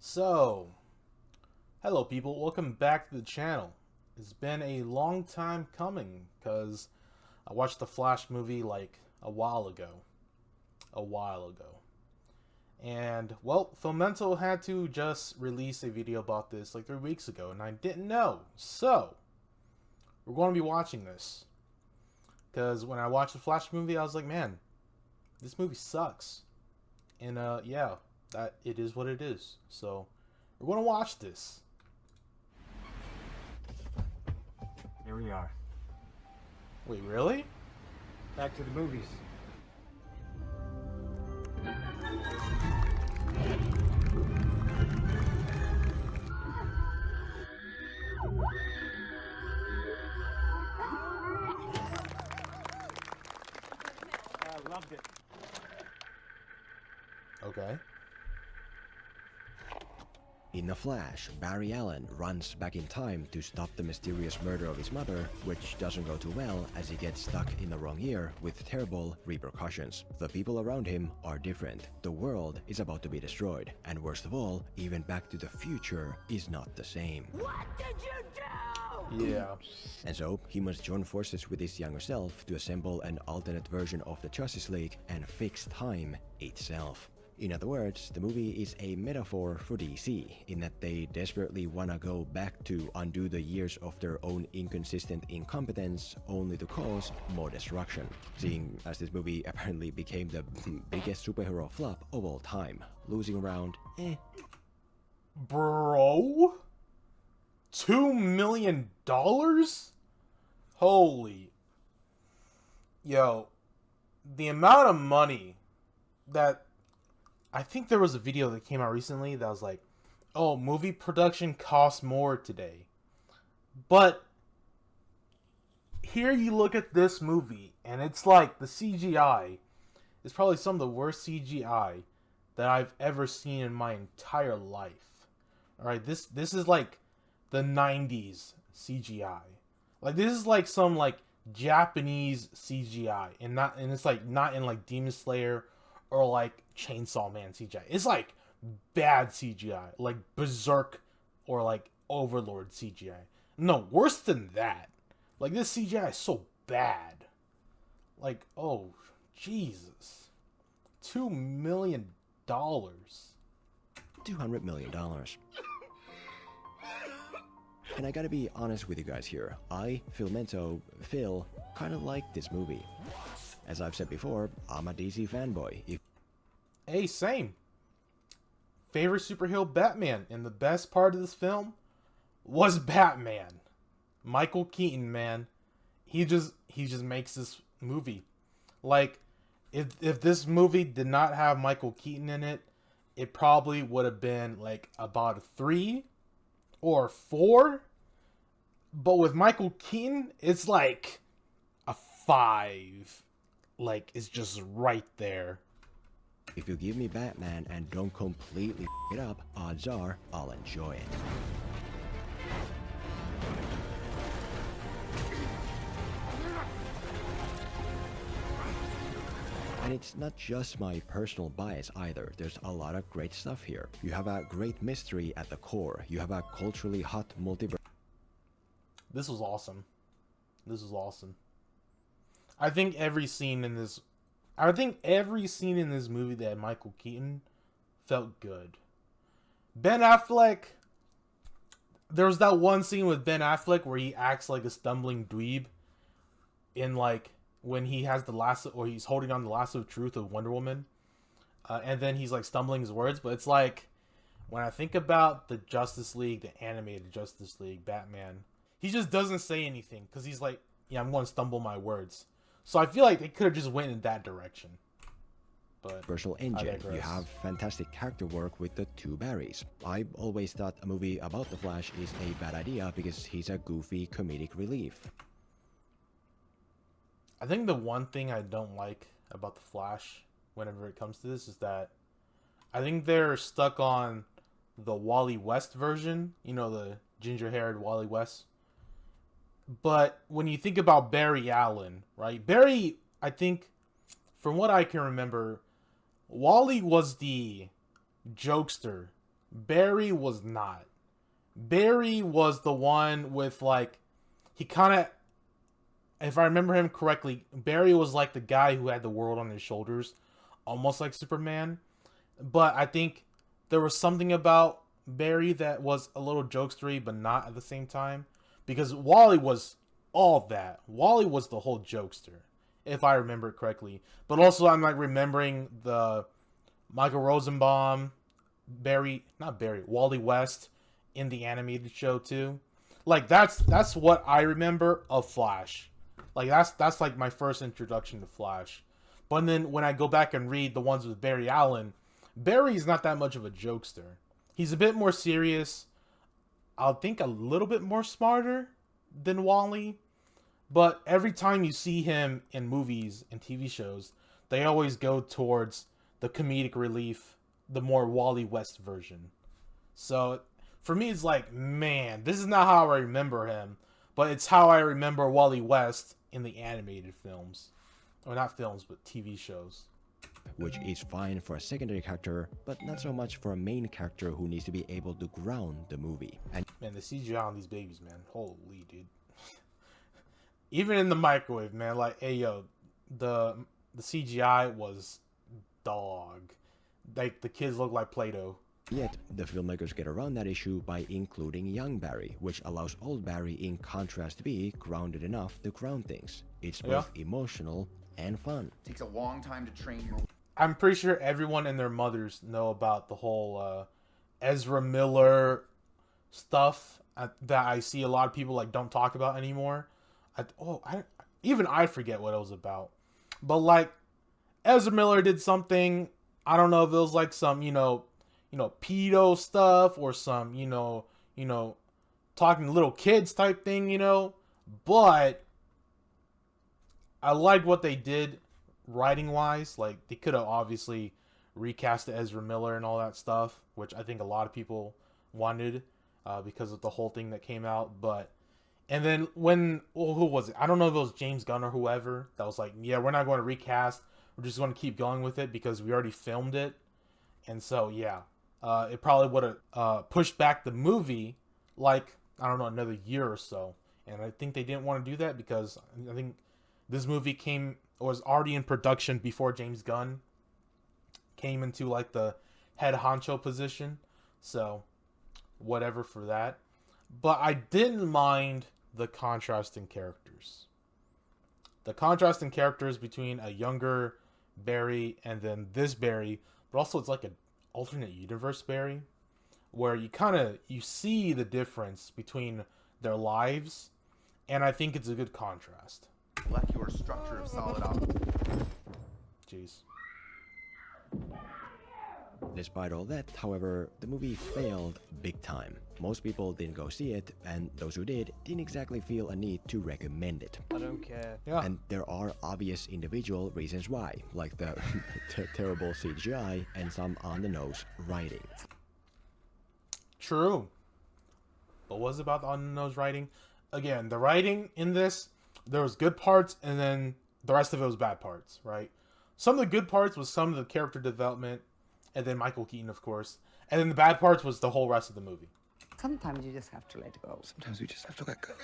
So, hello people, welcome back to the channel. It's been a long time coming because I watched the Flash movie like a while ago. And, well, Filmento had to just release a video about this like 3 weeks ago and I didn't know. So, we're going to be watching this. Because when I watched the Flash movie, I was like, man, this movie sucks. And, yeah, that it is what it is. So, we're going to watch this. Here we are. Wait, really? Back to the movies. I loved it. Okay. In The Flash, Barry Allen runs back in time to stop the mysterious murder of his mother, which doesn't go too well as he gets stuck in the wrong year with terrible repercussions. The people around him are different. The world is about to be destroyed, and worst of all, even Back to the Future is not the same. What did you do? Yeah. And so, he must join forces with his younger self to assemble an alternate version of the Justice League and fix time itself. In other words, the movie is a metaphor for DC, in that they desperately wanna go back to undo the years of their own inconsistent incompetence, only to cause more destruction. Seeing as this movie apparently became the biggest superhero flop of all time, losing around, Bro? $2 million? Holy. Yo. The amount of money that... I think there was a video that came out recently that was like, oh, movie production costs more today. But here you look at this movie, and it's like the CGI is probably some of the worst CGI that I've ever seen in my entire life. Alright, this is like the 90s CGI. Like, this is like some like Japanese CGI, and it's like not in like Demon Slayer or like Chainsaw Man CGI. It's like bad CGI, like Berserk or like Overlord CGI. No, worse than that. Like, this CGI is so bad. Like, oh, Jesus. $2 million. $200 million. And I gotta be honest with you guys here, Phil, kind of like this movie. As I've said before, I'm a DC fanboy. Hey, same. Favorite superhero, Batman. And the best part of this film was Batman. Michael Keaton, man. He just makes this movie. Like, if this movie did not have Michael Keaton in it, it probably would have been like about a 3 or 4. But with Michael Keaton, it's like a 5. Like, it's just right there. If you give me Batman and don't completely it up, odds are I'll enjoy it. And it's not just my personal bias either, there's a lot of great stuff here. You have a great mystery at the core, you have a culturally hot multiverse. This was awesome. This was awesome. I think every scene in this movie that had Michael Keaton felt good. Ben Affleck, there was that one scene with Ben Affleck where he acts like a stumbling dweeb in like when he has the lasso, or he's holding on the lasso of truth of Wonder Woman, and then he's like stumbling his words. But it's like, when I think about the Justice League, the animated Justice League, Batman, he just doesn't say anything because he's like, yeah, I'm going to stumble my words. So I feel like they could have just went in that direction. But Universal engine. You have fantastic character work with the two Barrys. I always thought a movie about the Flash is a bad idea because he's a goofy comedic relief. I think the one thing I don't like about the Flash whenever it comes to this is that I think they're stuck on the Wally West version. You know, the ginger-haired Wally West. But when you think about Barry Allen, right? Barry, I think, from what I can remember, Wally was the jokester Barry was not. Barry was the one with like, he kind of, if I remember him correctly, Barry was like the guy who had the world on his shoulders, almost like Superman. But I think there was something about Barry that was a little jokestery, but not at the same time. Because Wally was all that. Wally was the whole jokester, if I remember it correctly. But also, I'm like remembering the Michael Rosenbaum, Wally West in the animated show too. Like that's what I remember of Flash. Like that's like my first introduction to Flash. But then when I go back and read the ones with Barry Allen, Barry's not that much of a jokester. He's a bit more serious. I'll think a little bit more smarter than Wally. But every time you see him in movies and TV shows, they always go towards the comedic relief, the more Wally West version. So for me, it's like, man, this is not how I remember him, but it's how I remember Wally West in the animated films. Or not films, but TV shows. Which is fine for a secondary character, but not so much for a main character who needs to be able to ground the movie. And man, the CGI on these babies, man, holy dude. Even in the microwave, man, like, hey yo, the CGI was dog. Like the kids look like Play-Doh. yet, the filmmakers get around that issue by including young Barry, which allows old Barry in contrast to be grounded enough to ground things. It's both emotional and fun. Takes a long time to train your... I'm pretty sure everyone and their mothers know about the whole Ezra Miller stuff that I see a lot of people like don't talk about anymore. Even I forget what it was about. But like Ezra Miller did something, I don't know if it was like some, pedo stuff or some, talking to little kids type thing, but I liked what they did writing wise. Like they could have obviously recast Ezra Miller and all that stuff, which I think a lot of people wanted because of the whole thing that came out. And then who was it? I don't know if it was James Gunn or whoever that was like, yeah, we're not going to recast. We're just going to keep going with it because we already filmed it. And so, yeah, it probably would have pushed back the movie like, I don't know, another year or so. And I think they didn't want to do that because I think this movie was already in production before James Gunn came into like the head honcho position. So whatever for that. But I didn't mind the contrasting characters. The contrasting characters between a younger Barry and then this Barry, but also it's like an alternate universe Barry, where you see the difference between their lives, and I think it's a good contrast. molecular structure of solid objects. Jeez. Despite all that, however, the movie failed big time. Most people didn't go see it, and those who did didn't exactly feel a need to recommend it. I don't care. Yeah. And there are obvious individual reasons why, like the terrible CGI and some on-the-nose writing. True. But what's about the on-the-nose writing? Again, the writing in this, there was good parts, and then the rest of it was bad parts, right? Some of the good parts was some of the character development, and then Michael Keaton, of course. And then the bad parts was the whole rest of the movie. Sometimes you just have to let go. Sometimes we just have to let go.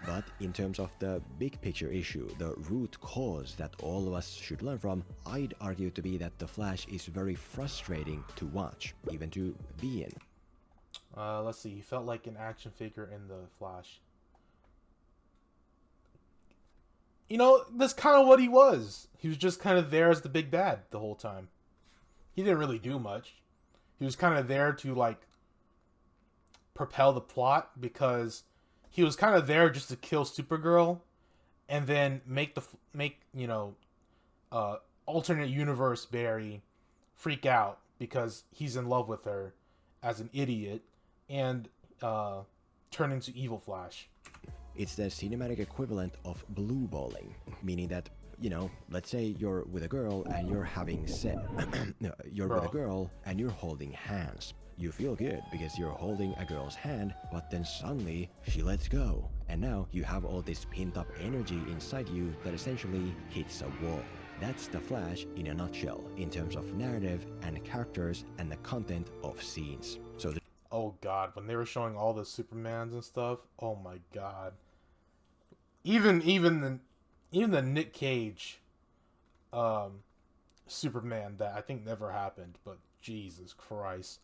But in terms of the big picture issue, the root cause that all of us should learn from, I'd argue to be that The Flash is very frustrating to watch, even to be in. Let's see. He felt like an action figure in The Flash. That's kind of what he was. He was just kind of there as the big bad the whole time. He didn't really do much. He was kind of there to, like, propel the plot because he was kind of there just to kill Supergirl and then make alternate universe Barry freak out because he's in love with her as an idiot and turn into evil Flash. It's the cinematic equivalent of blue balling, meaning that, let's say you're with a girl and you're having sex. You're with a girl and you're holding hands. You feel good because you're holding a girl's hand, but then suddenly she lets go. And now you have all this pent up energy inside you that essentially hits a wall. That's The Flash in a nutshell, in terms of narrative and characters and the content of scenes. So Oh god, when they were showing all the Supermans and stuff, oh my god. Even the Nick Cage Superman that I think never happened, but Jesus Christ.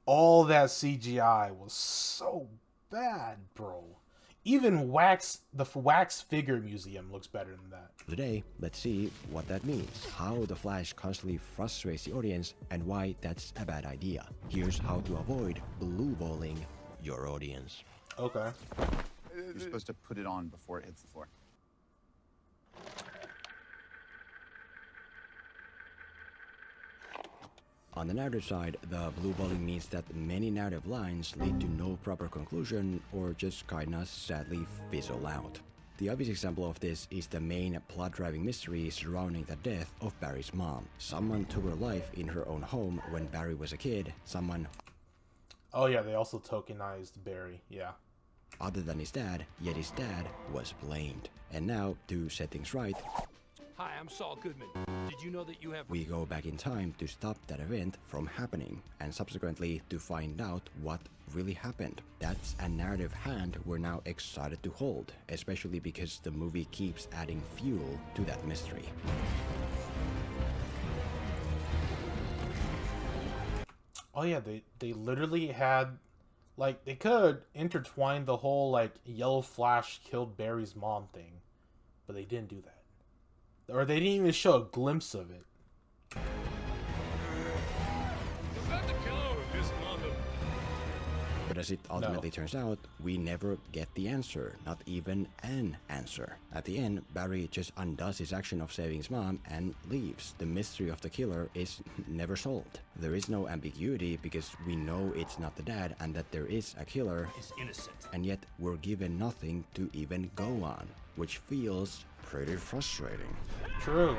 All that CGI was so bad, bro. Even the Wax Figure Museum looks better than that. today, let's see what that means, how The Flash constantly frustrates the audience, and why that's a bad idea. Here's how to avoid blue balling your audience. Okay. You're supposed to put it on before it hits the floor. On the narrative side, the blue balling means that many narrative lines lead to no proper conclusion or just kinda sadly fizzle out. The obvious example of this is the main plot-driving mystery surrounding the death of Barry's mom. Someone took her life in her own home when Barry was a kid, someone Oh yeah, they also tokenized Barry, yeah. other than his dad, yet his dad was blamed. And now, to set things right, Hi, I'm Saul Goodman. Did you know that you have... we go back in time to stop that event from happening, and subsequently to find out what really happened. That's a narrative hand we're now excited to hold, especially because the movie keeps adding fuel to that mystery. Oh yeah, they literally had, like, they could intertwine the whole, like, Yellow Flash killed Barry's mom thing, but they didn't do that. Or they didn't even show a glimpse of it. But as it ultimately turns out, we never get the answer, not even an answer. At the end, Barry just undoes his action of saving his mom and leaves. The mystery of the killer is never solved. There is no ambiguity because we know it's not the dad and that there is a killer, is innocent. and yet we're given nothing to even go on, which feels pretty frustrating. True.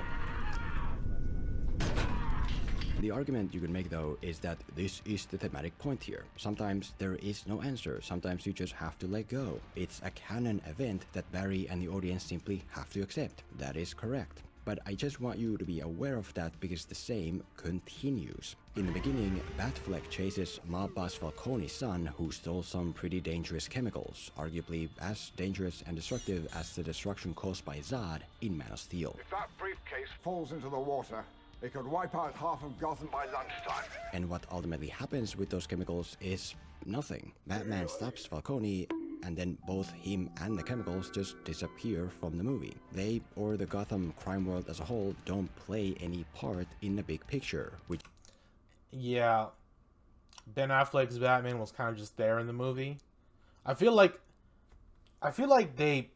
The argument you can make though is that this is the thematic point here. Sometimes there is no answer, sometimes you just have to let go. It's a canon event that Barry and the audience simply have to accept. That is correct. But I just want you to be aware of that because the same continues. In the beginning, Batfleck chases mob boss Falcone's son who stole some pretty dangerous chemicals, arguably as dangerous and destructive as the destruction caused by Zod in Man of Steel. If that briefcase falls into the water, it could wipe out half of Gotham by lunchtime. And what ultimately happens with those chemicals is nothing. Batman stops Falcone, and then both him and the chemicals just disappear from the movie. They, or the Gotham crime world as a whole, don't play any part in the big picture, which... Yeah. Ben Affleck's Batman was kind of just there in the movie. I feel like they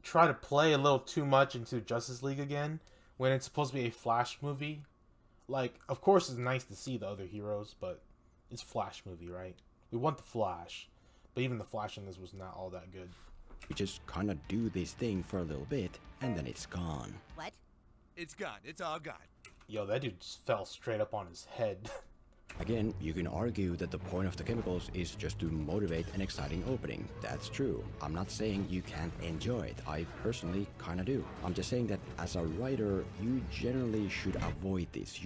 try to play a little too much into Justice League again when it's supposed to be a Flash movie. Like, of course it's nice to see the other heroes, but it's a Flash movie, right? We want the Flash. But even the Flash in this was not all that good. we just kind of do this thing for a little bit, and then it's gone. What? It's gone. It's all gone. Yo, that dude just fell straight up on his head. Again, you can argue that the point of the chemicals is just to motivate an exciting opening. That's true. I'm not saying you can't enjoy it. I personally kinda do. I'm just saying that as a writer, you generally should avoid this.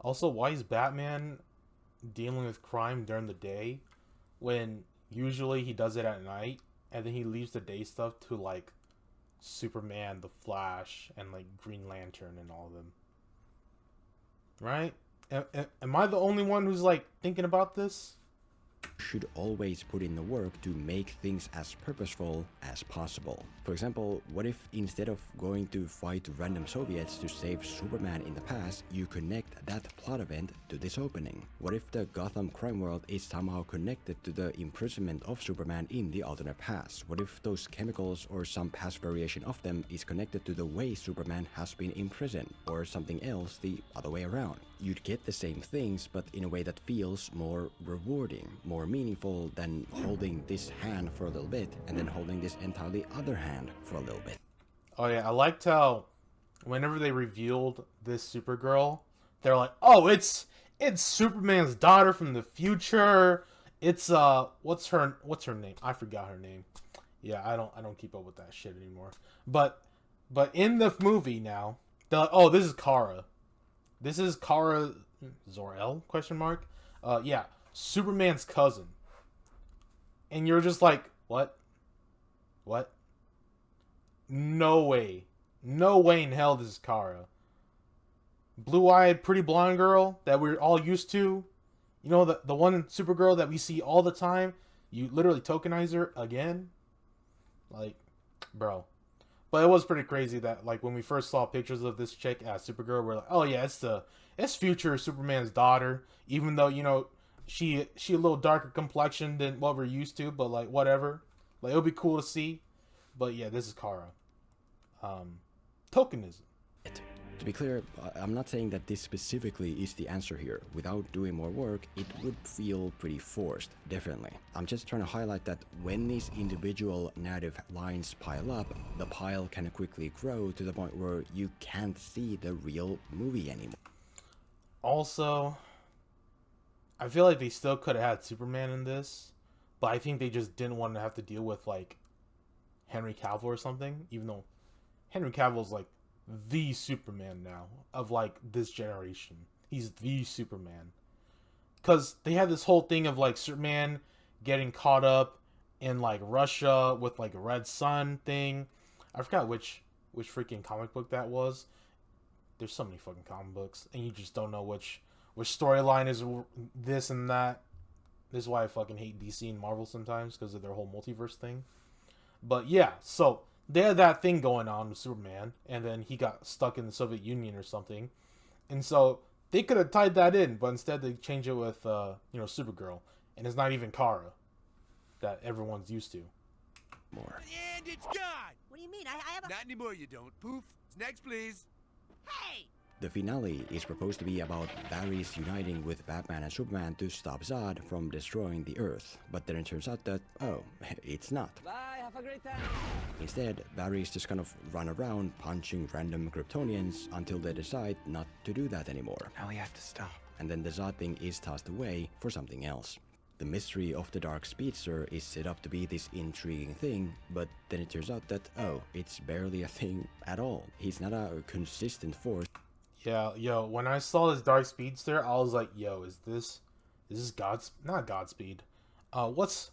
Also, why is Batman dealing with crime during the day when usually he does it at night, and then he leaves the day stuff to, like, Superman, the Flash, and, like, Green Lantern and all of them? Right? Am I the only one who's, like, thinking about this? should always put in the work to make things as purposeful as possible. For example, what if instead of going to fight random Soviets to save Superman in the past, you connect that plot event to this opening? What if the Gotham crime world is somehow connected to the imprisonment of Superman in the alternate past? What if those chemicals or some past variation of them is connected to the way Superman has been imprisoned, or something else the other way around? You'd get the same things, but in a way that feels more rewarding, more meaningful than holding this hand for a little bit and then holding this entirely other hand for a little bit. Oh yeah, I liked how whenever they revealed this Supergirl, they're like, "Oh, it's Superman's daughter from the future. It's what's her name? I forgot her name. Yeah, I don't keep up with that shit anymore. But in the movie now, They're like, oh, this is Kara. This is Kara Zor-El? Question mark. Yeah, Superman's cousin. And you're just like, what? What? No way. No way in hell this is Kara. Blue-eyed, pretty blonde girl that we're all used to. You know, the one Supergirl that we see all the time. You literally tokenize her again. Like, bro. But it was pretty crazy that, like, when we first saw pictures of this chick as Supergirl, we're like, oh yeah, it's future Superman's daughter. Even though, you know, she a little darker complexion than what we're used to, but like whatever. Like, it would be cool to see. But yeah, this is Kara. Tokenism. To be clear, I'm not saying that this specifically is the answer here. Without doing more work, it would feel pretty forced, definitely. I'm just trying to highlight that when these individual narrative lines pile up, the pile can quickly grow to the point where you can't see the real movie anymore. Also, I feel like they still could have had Superman in this, but I think they just didn't want to have to deal with, like, Henry Cavill or something, even though Henry Cavill's, like, the Superman now of, like, this generation. He's the Superman. Because they had this whole thing of, like, Superman getting caught up in, like, Russia with, like, a Red Sun thing. I forgot which freaking comic book that was. There's so many fucking comic books, and you just don't know which storyline is this and that. This is why I fucking hate DC and Marvel sometimes, because of their whole multiverse thing. But yeah, so they had that thing going on with Superman, and then he got stuck in the Soviet Union or something. And so they could have tied that in, but instead they changed it with, Supergirl. And it's not even Kara that everyone's used to. More. And it's gone! What do you mean? I have a... Not anymore, you don't. Poof. Next, please. Hey! The finale is supposed to be about Barry's uniting with Batman and Superman to stop Zod from destroying the Earth, but then it turns out that, oh, it's not. Bye, have a great time. Instead, Barry's just kind of run around punching random Kryptonians until they decide not to do that anymore. Now we have to stop. And then the Zod thing is tossed away for something else. The mystery of the Dark Speedster is set up to be this intriguing thing, but then it turns out that, oh, it's barely a thing at all. He's not a consistent force. Yeah, yo, when I saw this Dark Speedster, I was like, yo, is this not Godspeed? What's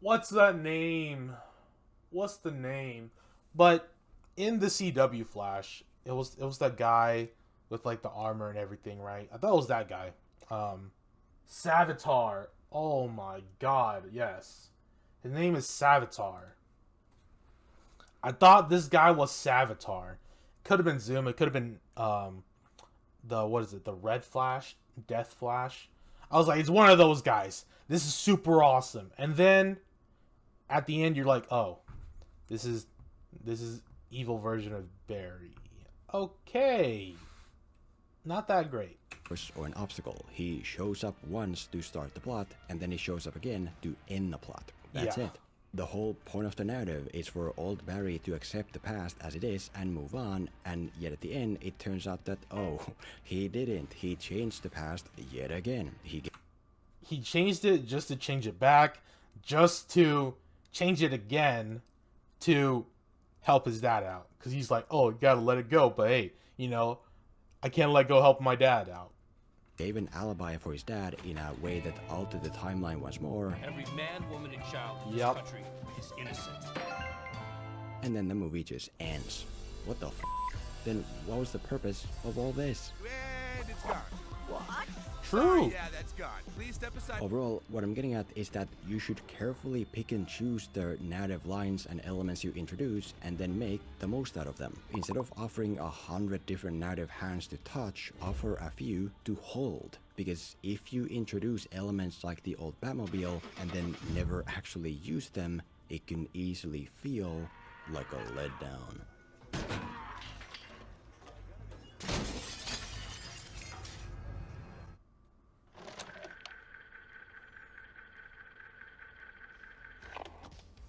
that name? What's the name? But in the CW Flash, it was that guy with, like, the armor and everything, right? I thought it was that guy. Savitar. Oh my god, yes. His name is Savitar. I thought this guy was Savitar. Could have been Zoom. It could have been the Red Flash, Death Flash. I was like, it's one of those guys. This is super awesome. And then at the end, you're like, oh, this is evil version of Barry. Okay, not that great. Or an obstacle. He shows up once to start the plot, and then he shows up again to end the plot. That's it. The whole point of the narrative is for old Barry to accept the past as it is and move on, and yet at the end it turns out that, oh, he didn't. He changed the past yet again. He changed it just to change it back, just to change it again to help his dad out. Because he's like, oh, you gotta let it go, but hey, I can't let go help my dad out. Gave an alibi for his dad in a way that altered the timeline once more. Every man, woman, and child in this country is innocent. And then the movie just ends. What the f? Then what was the purpose of all this? And it's gone. What? True. Yeah, that's gone. Please step aside. Overall, what I'm getting at is that you should carefully pick and choose the narrative lines and elements you introduce and then make the most out of them. Instead of offering 100 different narrative hands to touch, offer a few to hold. Because if you introduce elements like the old Batmobile and then never actually use them, it can easily feel like a letdown.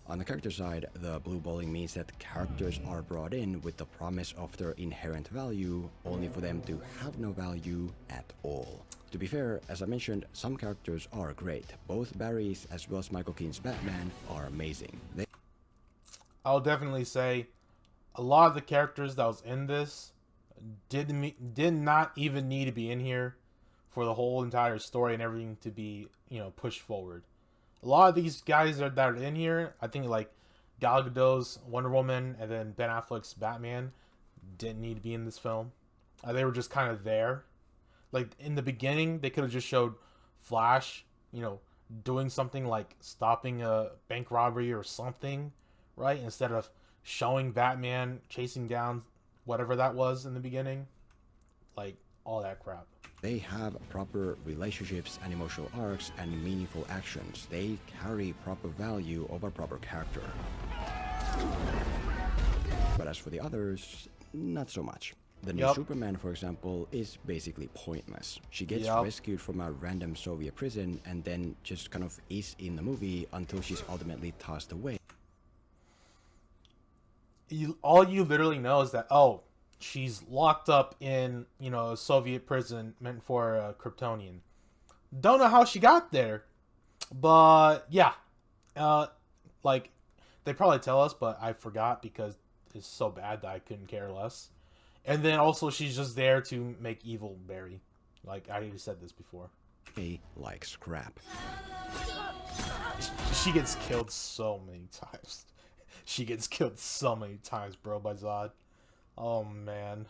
On the character side, the blue balling means that characters are brought in with the promise of their inherent value, only for them to have no value at all. To be fair, as I mentioned, some characters are great. Both Barry's as well as Michael Keaton's Batman are amazing. I'll definitely say a lot of the characters that was in this did not even need to be in here for the whole entire story and everything to be, you know, pushed forward. A lot of these guys that are in here, I think like Gal Gadot's Wonder Woman and then Ben Affleck's Batman didn't need to be in this film. They were just kind of there. Like in the beginning, they could have just showed Flash, you know, doing something like stopping a bank robbery or something, right? Instead of showing Batman chasing down whatever that was in the beginning. Like all that crap. They have proper relationships and emotional arcs and meaningful actions. They carry proper value of a proper character. But as for the others, not so much. The new Superman, for example, is basically pointless. She gets rescued from a random Soviet prison and then just kind of is in the movie until she's ultimately tossed away. All you literally know is that, oh, she's locked up in, you know, a Soviet prison meant for a Kryptonian. Don't know how she got there, but yeah, like they probably tell us, but I forgot because it's so bad that I couldn't care less. And then also she's just there to make evil Barry. Like I already said this before. Like scrap. She gets killed so many times. She gets killed so many times, bro, by Zod. Oh, man.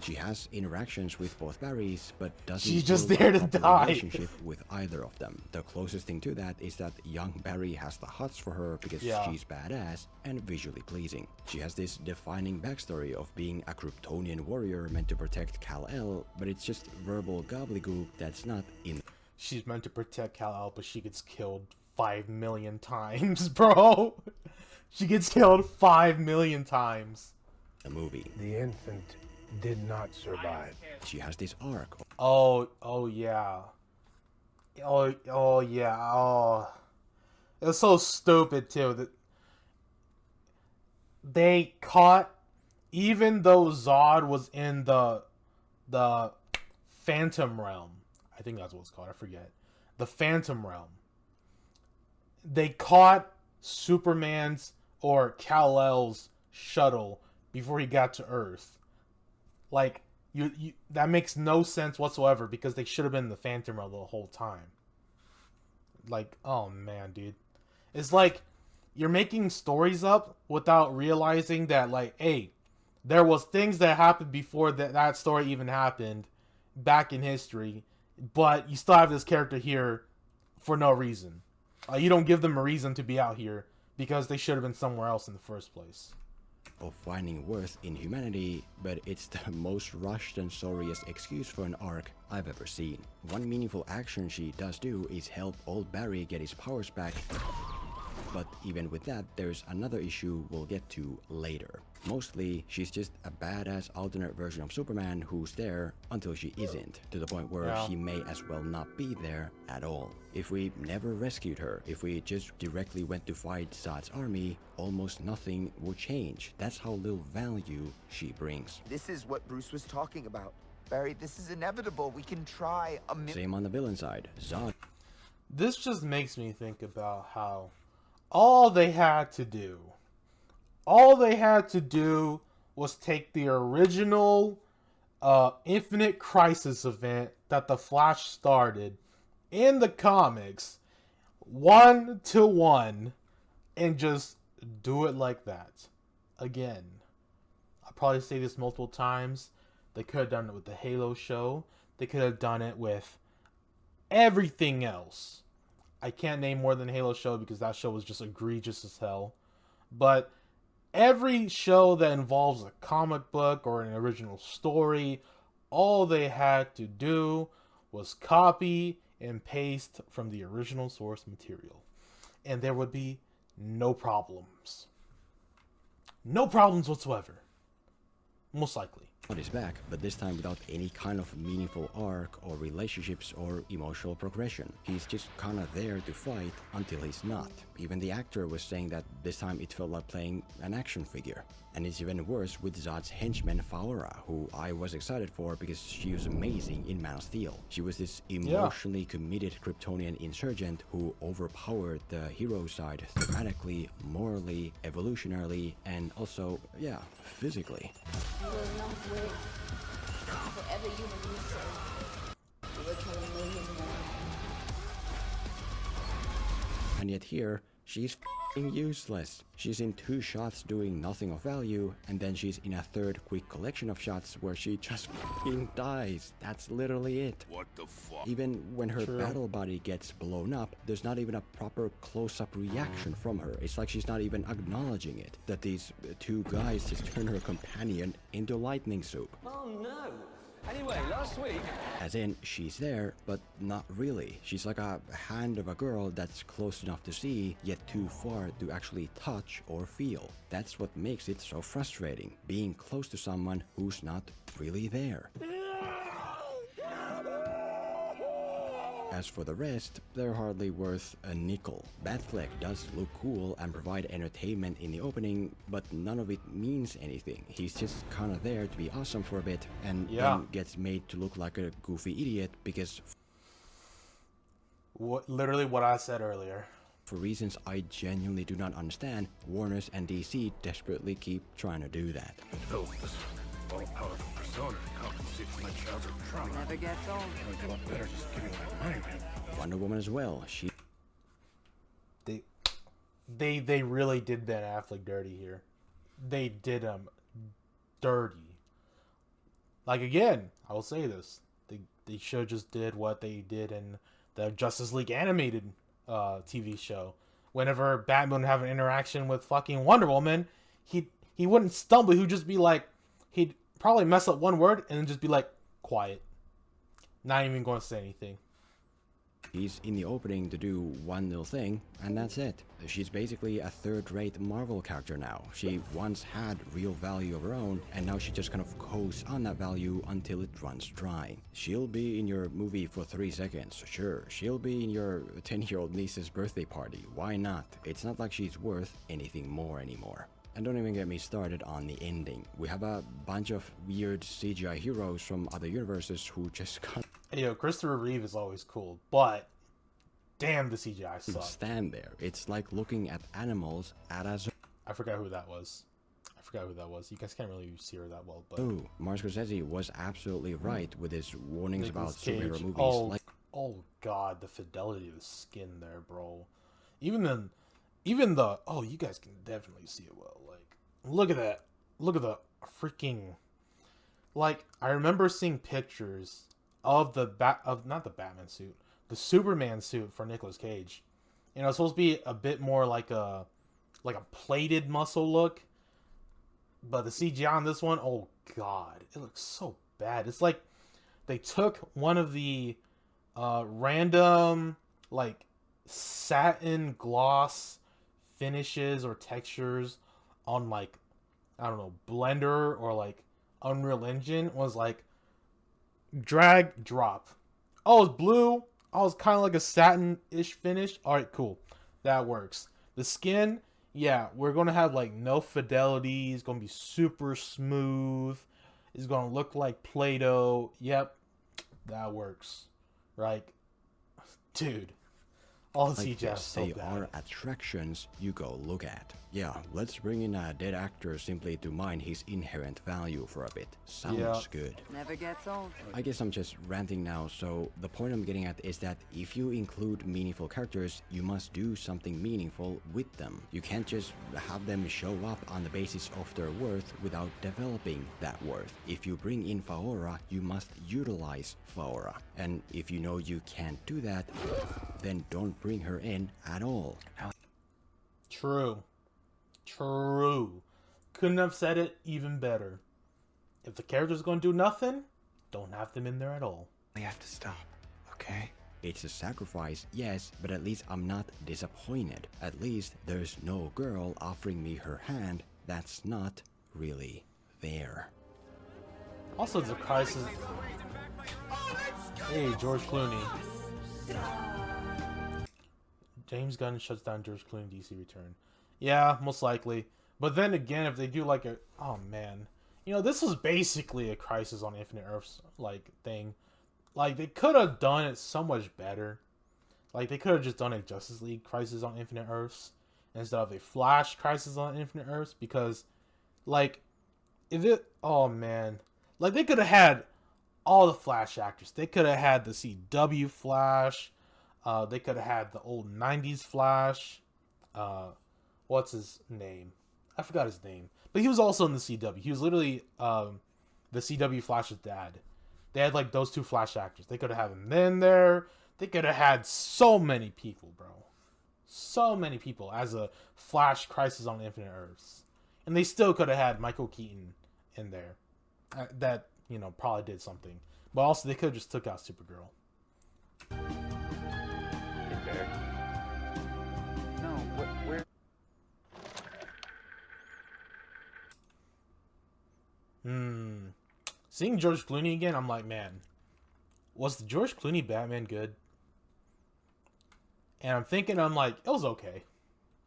She has interactions with both Barrys, but doesn't She's just build there a to proper die. relationship with either of them. The closest thing to that is that young Barry has the hots for her because she's badass and visually pleasing. She has this defining backstory of being a Kryptonian warrior meant to protect Kal-El, but it's just verbal gobbledygook that's not in. She's meant to protect Kal-El, but she gets killed 5 million times, bro. She gets killed 5 million times. The movie. The infant did not survive. She has this arc. Oh yeah. Oh yeah. Oh, it was so stupid too that they caught, even though Zod was in the Phantom Realm. I think that's what it's called. I forget. The Phantom Realm. They caught Superman's or Kal-El's shuttle before he got to Earth. Like, you that makes no sense whatsoever because they should have been in the Phantom Realm the whole time. Like, oh man, dude. It's like you're making stories up without realizing that, like, hey, there was things that happened before that story even happened back in history, but you still have this character here for no reason. You don't give them a reason to be out here because they should have been somewhere else in the first place. Of finding worth in humanity, but it's the most rushed and sorriest excuse for an arc I've ever seen. One meaningful action she does do is help old Barry get his powers back, but even with that, there's another issue we'll get to later. Mostly, she's just a badass alternate version of Superman who's there until she isn't, to the point where she may as well not be there at all. If we never rescued her, if we just directly went to fight Zod's army, almost nothing would change. That's how little value she brings. This is what Bruce was talking about. Barry, this is inevitable. We can try a Same on the villain side. Zod. This just makes me think about how all they had to do was take the original Infinite Crisis event that the Flash started in the comics 1-to-1 and just do it like that. Again, I'll probably say this multiple times. They could have done it with the Halo show. They could have done it with everything else. I can't name more than Halo show because that show was just egregious as hell. But every show that involves a comic book or an original story, all they had to do was copy and paste from the original source material. And there would be no problems. No problems whatsoever. Most likely. is back, but this time without any kind of meaningful arc or relationships or emotional progression. He's just kinda there to fight until he's not. Even the actor was saying that this time it felt like playing an action figure. And it's even worse with Zod's henchman Faora, who I was excited for because she was amazing in Man of Steel. She was this emotionally committed Kryptonian insurgent who overpowered the hero side thematically, morally, evolutionarily, and also, yeah, physically. You will not wait for every human you serve. You will kill a million more. And yet here, she's f***ing useless. She's in 2 shots doing nothing of value, and then she's in a 3rd quick collection of shots where she just f***ing dies. That's literally it. What the fuck? Even when her True. battle body gets blown up, there's not even a proper close-up reaction from her. It's like she's not even acknowledging it. That these 2 guys just turn her companion into lightning soup. Oh no. Anyway, last week. As in, she's there, but not really. She's like a hand of a girl that's close enough to see, yet too far to actually touch or feel. That's what makes it so frustrating, being close to someone who's not really there. As for the rest, they're hardly worth a nickel. Batfleck does look cool and provide entertainment in the opening, but none of it means anything. He's just kinda there to be awesome for a bit, and then gets made to look like a goofy idiot because Literally what I said earlier. for reasons I genuinely do not understand, Warner's and DC desperately keep trying to do that. Develop this all-powerful persona to compensate for my childhood trauma. Never gets old. I would do a lot better just giving my money, man. Wonder Woman as well, They really did Ben Affleck dirty here. They did him dirty. Like, again, I will say this. They should have just did what they did in the Justice League animated TV show. Whenever Batman would have an interaction with fucking Wonder Woman, he wouldn't stumble. He would just be like, he'd probably mess up one word and then just be like, quiet. Not even going to say anything. He's in the opening to do one little thing, and that's it. She's basically a 3rd-rate Marvel character now. She once had real value of her own, and now she just kind of coasts on that value until it runs dry. She'll be in your movie for 3 seconds, sure. She'll be in your 10-year-old niece's birthday party, why not? It's not like she's worth anything more anymore. And don't even get me started on the ending. We have a bunch of weird CGI heroes from other universes who just can't Hey, yo, Christopher Reeve is always cool, but damn, the CGI sucks. stand there. It's like looking at animals at a zoo. I forgot who that was. You guys can't really see her that well, but Oh, Martin Scorsese was absolutely right with his warnings about Nicolas Cage. superhero movies. Oh god, the fidelity of the skin there, bro. Even the oh, you guys can definitely see it well. Like, look at that. Look at the freaking, like, I remember seeing pictures of not the Batman suit, the Superman suit for Nicolas Cage. You know, it's supposed to be a bit more like a plated muscle look. But the CGI on this one, oh god, it looks so bad. It's like they took one of the random like satin gloss finishes or textures on, like, I don't know, Blender or like Unreal Engine, was like drag drop. Oh, it's blue. Oh, it's kind of like a satin-ish finish. All right, cool, that works. The skin, yeah, we're gonna have like no fidelity. It's gonna be super smooth. It's gonna look like Play-Doh. Yep, that works. Right, dude. All the CGI is so they bad. are attractions you go look at. Yeah, let's bring in a dead actor simply to mine his inherent value for a bit. Sounds good. Never gets old. I guess I'm just ranting now, so the point I'm getting at is that if you include meaningful characters, you must do something meaningful with them. You can't just have them show up on the basis of their worth without developing that worth. If you bring in Faora, you must utilize Faora. And if you know you can't do that, then don't bring her in at all. True. Couldn't have said it even better. If the character's gonna do nothing, don't have them in there at all. We have to stop, okay? It's a sacrifice, yes, but at least I'm not disappointed. At least there's no girl offering me her hand that's not really there. Also, it's a crisis. Hey, George Clooney. James Gunn shuts down George Clooney DC return. Yeah, most likely. But then again, if they do like a... Oh, man. You know, this was basically a Crisis on Infinite Earths, like, thing. Like, they could have done it so much better. Like, they could have just done a Justice League Crisis on Infinite Earths instead of a Flash Crisis on Infinite Earths. Because, like, if it... Oh, man. Like, they could have had all the Flash actors. They could have had the CW Flash. They could have had the old 90s Flash. What's his name? I forgot his name. But he was also in the CW. He was literally the CW Flash's dad. They had, like, those two Flash actors. They could have had him in there. They could have had so many people, bro. So many people as a Flash Crisis on Infinite Earths. And they still could have had Michael Keaton in there. That, you know, probably did something. But also, they could have just took out Supergirl. No, where? Seeing George Clooney again, I'm like, man, was the George Clooney Batman good? And I'm thinking, I'm like, it was okay.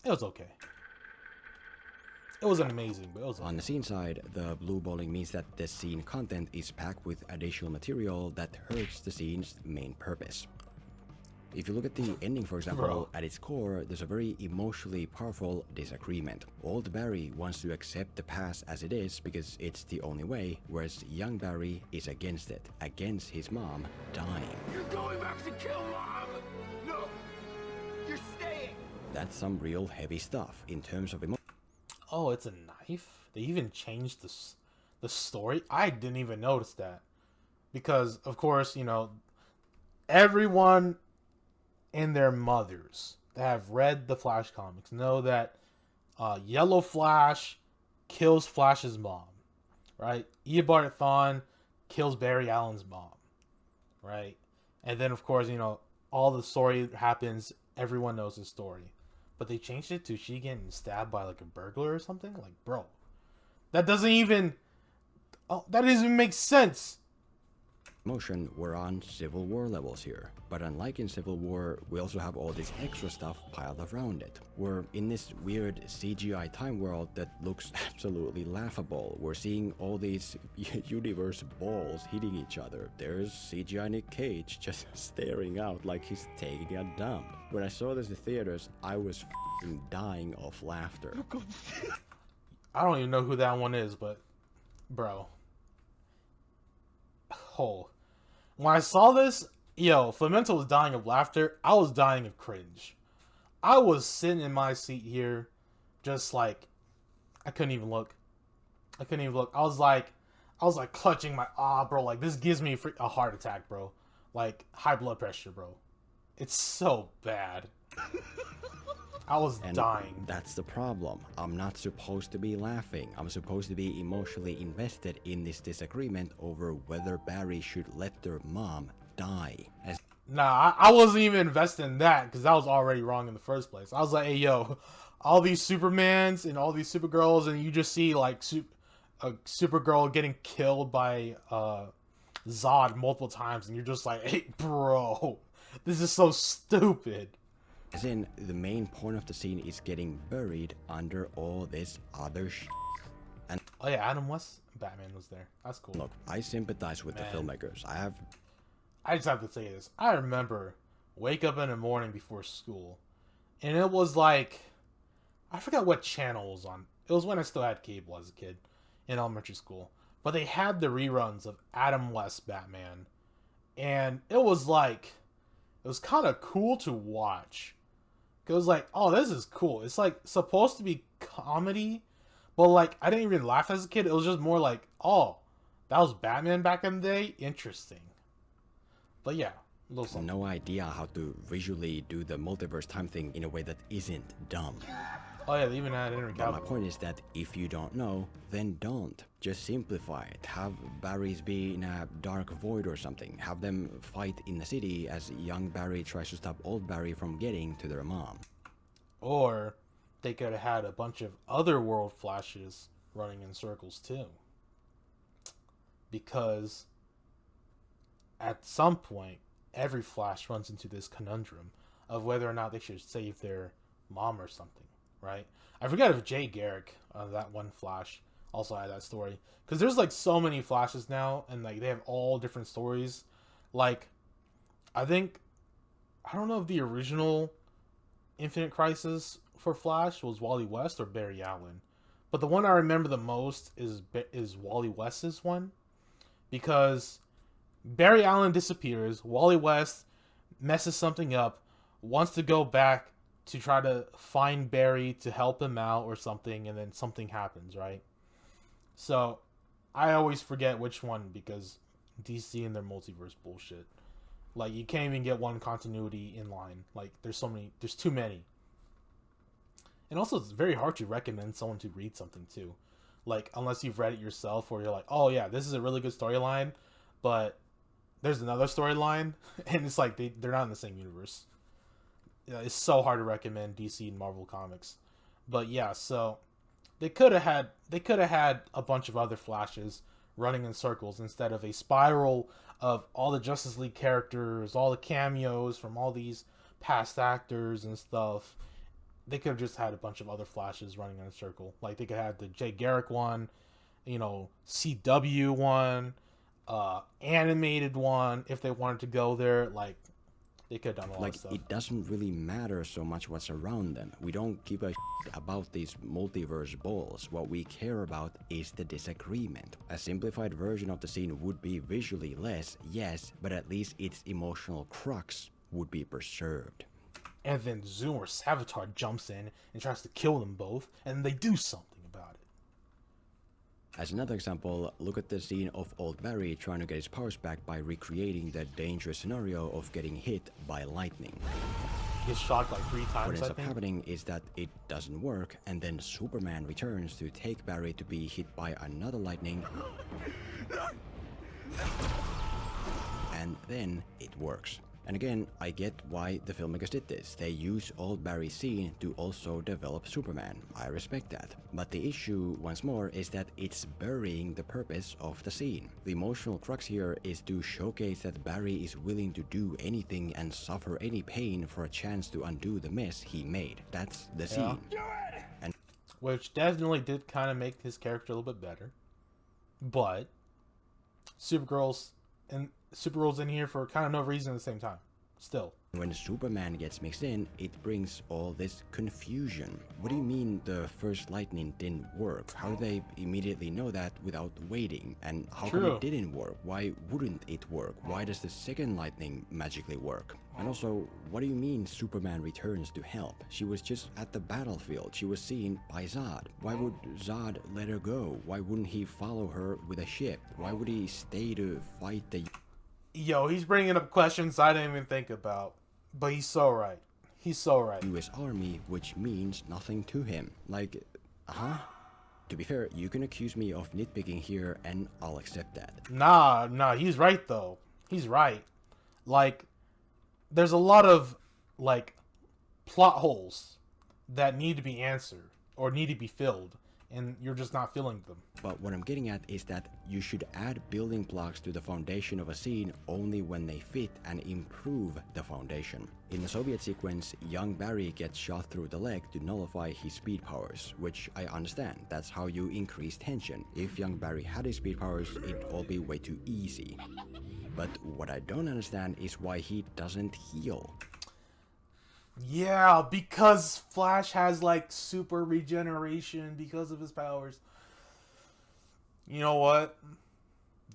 It was okay. It wasn't amazing, but it was okay. On the scene side, the blue balling means that the scene content is packed with additional material that hurts the scene's main purpose. If you look at the ending, for example, at its core, there's a very emotionally powerful disagreement. Old Barry wants to accept the past as it is because it's the only way, whereas young Barry is against it, against his mom dying. You're going back to kill Mom! No! You're staying! That's some real heavy stuff in terms of emotion. Oh, it's a knife? They even changed the story? I didn't even notice that. Because, of course, you know, everyone and their mothers that have read the Flash comics know that Yellow Flash kills Flash's mom, right? Eobard Thawne kills Barry Allen's mom, right? And then, of course, you know, all the story happens, everyone knows the story. But they changed it to she getting stabbed by, like, a burglar or something? Like, bro, that doesn't even... Oh, that doesn't even make sense! Emotion, we're on Civil War levels here. But unlike in Civil War, we also have all this extra stuff piled around it. We're in this weird CGI time world that looks absolutely laughable. We're seeing all these universe balls hitting each other. There's CGI Nick Cage just staring out like he's taking a dump. When I saw this in theaters, I was f***ing dying of laughter. I don't even know who that one is, but... Bro. Oh. When I saw this, yo, Flamento was dying of laughter. I was dying of cringe. I was sitting in my seat here, just like, I couldn't even look. I couldn't even look. I was like clutching my, bro, like, this gives me a heart attack, bro. Like, high blood pressure, bro. It's so bad. I was dying. That's the problem. I'm not supposed to be laughing. I'm supposed to be emotionally invested in this disagreement over whether Barry should let their mom die. Nah, I wasn't even invested in that because that was already wrong in the first place. I was like, hey, yo, all these Supermans and all these Supergirls, and you just see, like, a Supergirl getting killed by Zod multiple times, and you're just like, hey, bro, this is so stupid. As in, the main point of the scene is getting buried under all this other and oh yeah, Adam West Batman was there. That's cool. Look, I sympathize with the filmmakers. I just have to say this. I remember wake up in the morning before school, and it was like, I forgot what channel it was on. It was when I still had cable as a kid in elementary school. But they had the reruns of Adam West Batman, and it was like, it was kind of cool to watch. It was like, oh, this is cool. It's like supposed to be comedy, but like I didn't even laugh as a kid. It was just more like, oh, that was Batman back in the day. Interesting. But yeah, a little something. No idea how to visually do the multiverse time thing in a way that isn't dumb. Oh yeah, they even had Henry Cavill. My point is that if you don't know, then don't. Just simplify it. Have Barrys be in a dark void or something. Have them fight in the city as young Barry tries to stop old Barry from getting to their mom. Or they could have had a bunch of other world Flashes running in circles too. because at some point, every Flash runs into this conundrum of whether or not they should save their mom or something, right? I forget if Jay Garrick, that one Flash, also had that story. Because there's like so many Flashes now, and like they have all different stories. Like, I don't know if the original Infinite Crisis for Flash was Wally West or Barry Allen, but the one I remember the most is Wally West's one, because Barry Allen disappears, Wally West messes something up, wants to go back to try to find Barry to help him out or something, and then something happens, right? So I always forget which one, because DC and their multiverse bullshit. Like, you can't even get one continuity in line. Like, there's too many. And also, it's very hard to recommend someone to read something too. Like, unless you've read it yourself, or you're like, oh yeah, this is a really good storyline, but there's another storyline, and it's like they're not in the same universe. Yeah, it's so hard to recommend DC and Marvel comics. But yeah, so they could have had a bunch of other Flashes running in circles instead of a spiral of all the Justice League characters, all the cameos from all these past actors and stuff. They could have just had a bunch of other Flashes running in a circle. Like, they could have the Jay Garrick one, CW one, animated one, if they wanted to go there. Like, they could have done all that stuff. It doesn't really matter so much what's around them. We don't give a shit about these multiverse balls. What we care about is the disagreement. A simplified version of the scene would be visually less, yes, but at least its emotional crux would be preserved. And then Zoom or Savitar jumps in and tries to kill them both, and they do something about it. As another example, look at the scene of old Barry trying to get his powers back by recreating the dangerous scenario of getting hit by lightning. He gets shocked like 3 times, What ends up happening is that it doesn't work, and then Superman returns to take Barry to be hit by another lightning, and then it works. And again, I get why the filmmakers did this. They use old Barry's scene to also develop Superman. I respect that. But the issue, once more, is that it's burying the purpose of the scene. The emotional crux here is to showcase that Barry is willing to do anything and suffer any pain for a chance to undo the mess he made. That's the scene. And which definitely did kind of make his character a little bit better. But Supergirl's in here for kind of no reason at the same time. Still. When Superman gets mixed in, it brings all this confusion. What do you mean the first lightning didn't work? How do they immediately know that without waiting? And how come it didn't work? Why wouldn't it work? Why does the second lightning magically work? And also, what do you mean Superman returns to help? She was just at the battlefield. She was seen by Zod. Why would Zod let her go? Why wouldn't he follow her with a ship? Why would he stay to fight the... Yo, he's bringing up questions I didn't even think about. But he's so right. He's so right. US Army, which means nothing to him. Like, To be fair, you can accuse me of nitpicking here, and I'll accept that. Nah, he's right, though. He's right. Like, there's a lot of, like, plot holes that need to be answered, or need to be filled, and you're just not filling them. But what I'm getting at is that you should add building blocks to the foundation of a scene only when they fit and improve the foundation. In the Soviet sequence, young Barry gets shot through the leg to nullify his speed powers, which I understand. That's how you increase tension. If young Barry had his speed powers, it'd all be way too easy. But what I don't understand is why he doesn't heal. Yeah, because Flash has, like, super regeneration because of his powers. You know what?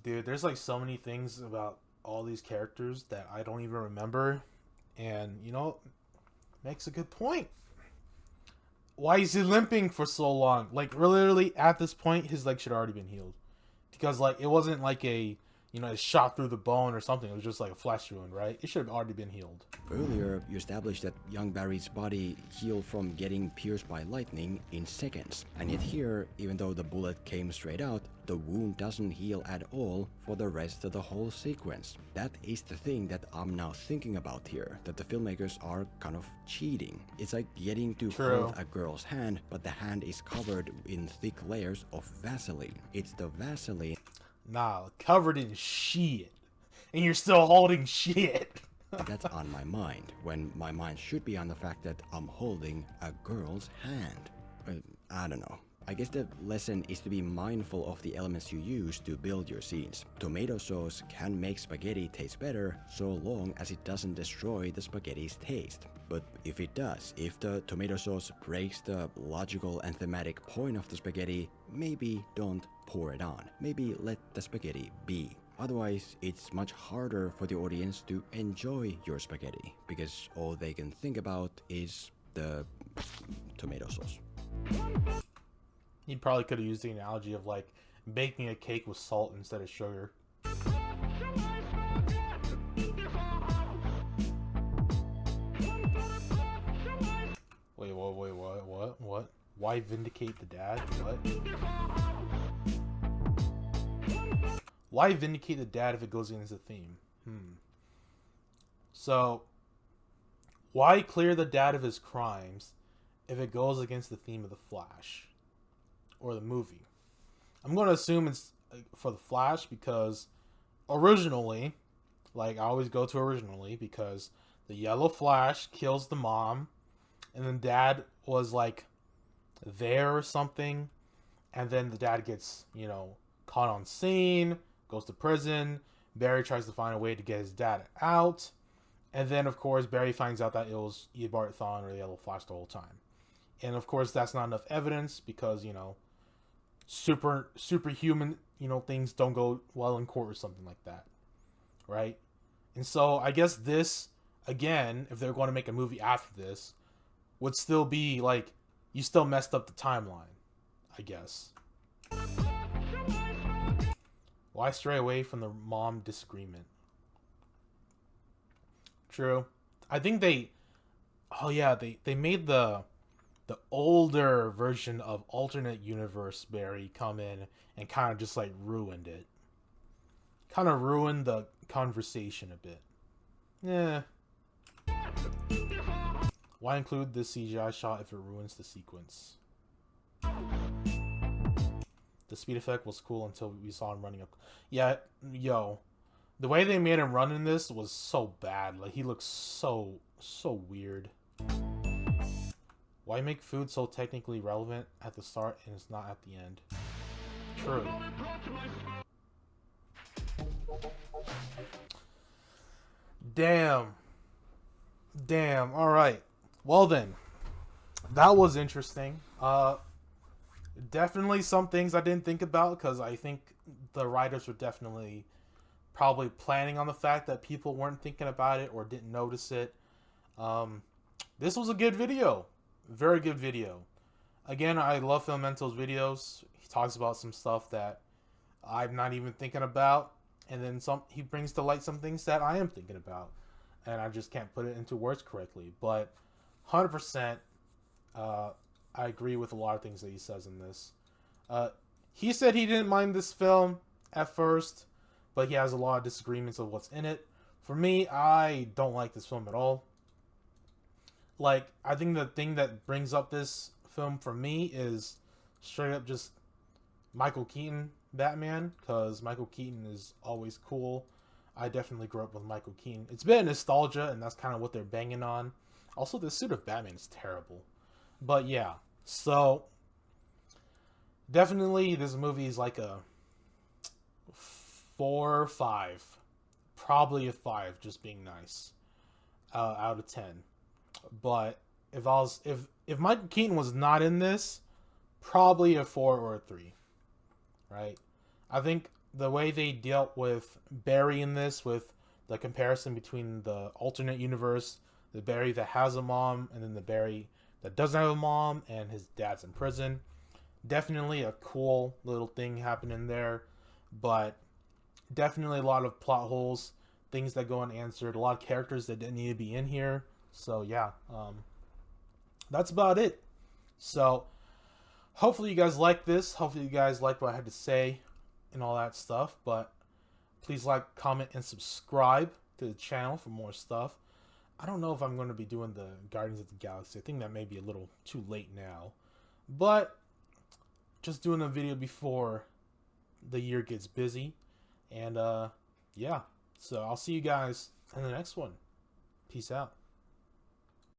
Dude, there's, like, so many things about all these characters that I don't even remember. And, you know, makes a good point. Why is he limping for so long? Like, literally, at this point, his leg should have already been healed. Because, like, it wasn't like a... you know, a shot through the bone or something. It was just like a flesh wound, right? It should have already been healed. Earlier, you established that young Barry's body healed from getting pierced by lightning in seconds. And yet here, even though the bullet came straight out, the wound doesn't heal at all for the rest of the whole sequence. That is the thing that I'm now thinking about here, that the filmmakers are kind of cheating. It's like getting to hold a girl's hand, but the hand is covered in thick layers of Vaseline. It's the Vaseline. Nah, covered in shit. And you're still holding shit. That's on my mind, when my mind should be on the fact that I'm holding a girl's hand. I don't know. I guess the lesson is to be mindful of the elements you use to build your scenes. Tomato sauce can make spaghetti taste better so long as it doesn't destroy the spaghetti's taste. But if it does, if the tomato sauce breaks the logical and thematic point of the spaghetti, maybe don't pour it on. Maybe let the spaghetti be. Otherwise, it's much harder for the audience to enjoy your spaghetti, because all they can think about is the tomato sauce. He probably could have used the analogy of like baking a cake with salt instead of sugar. Wait, what? Why vindicate the dad? What? Why vindicate the dad if it goes against the theme? So, why clear the dad of his crimes if it goes against the theme of The Flash? Or the movie? I'm going to assume it's for The Flash because originally, like I always go to originally, because the Yellow Flash kills the mom and then dad was like there or something, and then the dad gets, you know, caught on scene, goes to prison. Barry tries to find a way to get his dad out, and then of course Barry finds out that it was Eobard Thawne or the Yellow Flash the whole time. And of course that's not enough evidence because, you know, superhuman, you know, things don't go well in court or something like that, right? And so I guess this, again, if they're going to make a movie after this, would still be like, you still messed up the timeline, I guess. Why stray away from the mom disagreement? True. I think they made the older version of alternate universe Barry come in and kind of just like ruined it. Kind of ruined the conversation a bit. Yeah. Why include the CGI shot if it ruins the sequence? The speed effect was cool until we saw him running up. Yeah, yo. The way they made him run in this was so bad. Like, he looks so weird. Why make food so technically relevant at the start and it's not at the end? True. Damn. Alright. Well then. That was interesting. Definitely some things I didn't think about because I think the writers were definitely probably planning on the fact that people weren't thinking about it or didn't notice it. This was a good video. Very good video. Again, I love Phil Mento's videos. He talks about some stuff that I'm not even thinking about, and then he brings to light some things that I am thinking about, and I just can't put it into words correctly. But 100%, I agree with a lot of things that he says in this. He said he didn't mind this film at first, but he has a lot of disagreements of what's in it. For me, I don't like this film at all. Like, I think the thing that brings up this film for me is straight up just Michael Keaton Batman, because Michael Keaton is always cool. I definitely grew up with Michael Keaton. It's been nostalgia, and that's kind of what they're banging on. Also, the suit of Batman is terrible. But yeah, so definitely this movie is like a 4 or 5. Probably a 5, just being nice. Out of 10. But if Michael Keaton was not in this, probably a 4 or a 3. Right? I think the way they dealt with Barry in this, with the comparison between the alternate universe, the Barry that has a mom, and then the Barry that doesn't have a mom, and his dad's in prison. Definitely a cool little thing happening there, but definitely a lot of plot holes, things that go unanswered, a lot of characters that didn't need to be in here. So yeah, that's about it. So hopefully you guys like this. Hopefully you guys like what I had to say and all that stuff. But please like, comment, and subscribe to the channel for more stuff. I don't know if I'm going to be doing the Guardians of the Galaxy. I think that may be a little too late now. But just doing a video before the year gets busy. And yeah, so I'll see you guys in the next one. Peace out.